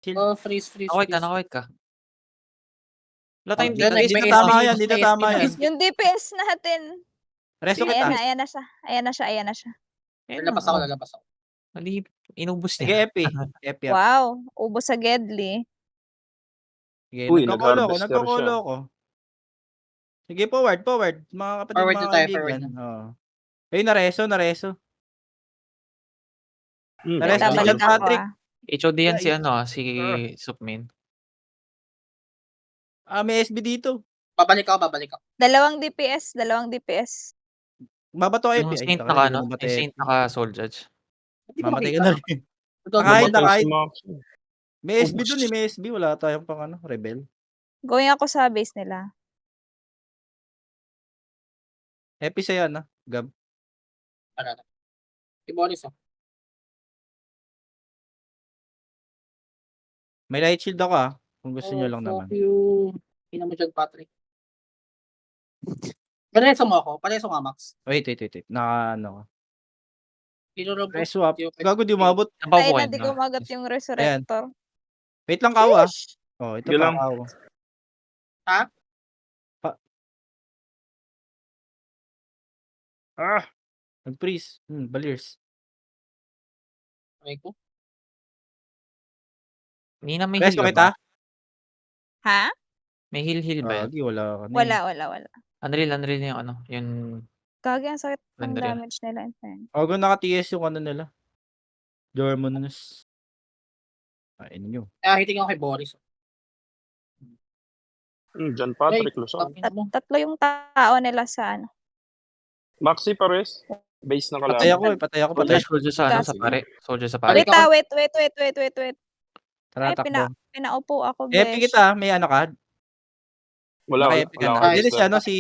Chill. Oh, freeze. Naka-white ka. Wala tayong Yan, Hindi na DPS. tama yan, hindi na tama yan. Yung DPS natin. Reso Ayan kita. na, ayan na siya. Ayan na siya. Lalabas ako. Mali, inubos Sige, niya. Epi. Wow, ubos sa Gedli. Sige, Uy, nagko-call nag-harvester ako. Sige, forward. Mga kapatid, Forward mga na tayo, kaibigan. forward na. Oo. Ayun, nareso. Nareso si Babalik John ako Patrick. HOD yan si Sukmin. May SB dito. Babalik ako. Dalawang DPS. Babato kayo, Yung Epi. Saint yung Saint naka Soul Judge. Hindi ko Mamatay ka makita. na rin. Nagkakaroon. Nakahid. Si May SB dun may SB. Wala tayong rebel. Going ako sa base nila. Epi sa'yo, Gab. Ibonis ako. May light shield ako, kung gusto nyo lang naman. Fuck you. Ina mo dyan, Patrick. Pareso mo ako. Pareso nga, Max. Wait. Naka. Pinurobot. Reswap. Gago, di umabot. Tayo na, di kumagat yung resurrector. Wait lang, kawa. Oh, ito Sige pa, lang. kawa. Ha? Nag-freeze. Baliers. Okay ko. Nina, may Resto heal kita? ba? Ha? May heal ba yan? Gagi, wala ka na. Wala. Unreal yung yung... Gagi, ang sakit ng Unreal. damage nila. Ogo, naka-TS yung nila. Dormonos. Kain nyo. Hiting ako kay Boris. John Patrick Luzon. Tatlo yung tao nila sa Maxi Pares. Base na Patay kalaban. ako. Soldier sa pare. Soldier sa pare. Wait. Tara, Ay, takbo. pinaupo ako, Epi besh. kita, may ka? Wala Naka-epi ka na. akong Hindi harvester. si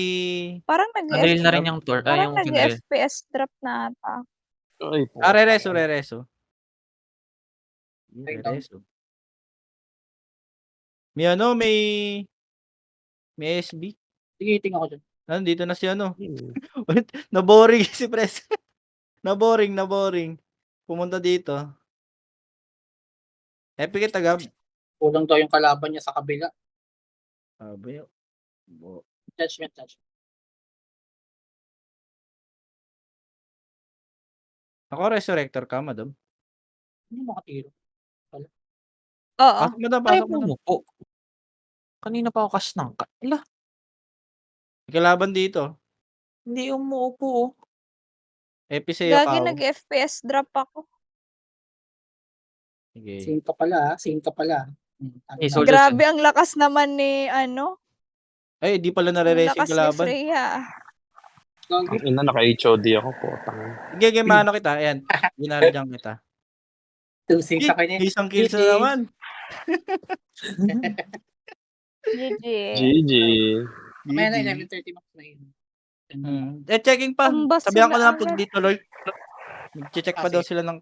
Parang Unreal na rin yung tour. Parang Yung female. nag-FPS drop na ata. Ay, po. Rereso. May SB. Sige, hiting ako dyan. Nandito na si Naboring si Pres. Naboring. Pumunta dito. Epi kita, Gab. Kulang daw yung kalaban niya sa kabila. Sabi. Judgment. Ako resurrector ka, madam. Hindi makatiro. Oo. Pasok mo na po. Kanina pa ako kasnang. Kalaban dito. Hindi umuupo. Epi sa'yo, Gagi, Kao. nag-FPS drop ako. Sige. Sing ka pala. Soldier Grabe, ang lakas naman ni Ay, di pala ang nare-reso lakas yung ni kalaban. Freya. Ang ina, naka-HOD ako po. Sige, mano kita. Ayan. Ginardiyan kita. 2-6 sa kanya. Isang kills na naman. GG. Mamaya na 11:30 Max na yun. Checking pa. Tumbas Sabihan ko sila na lang pag agad. dito, Lord. Mag-check pa daw sila ng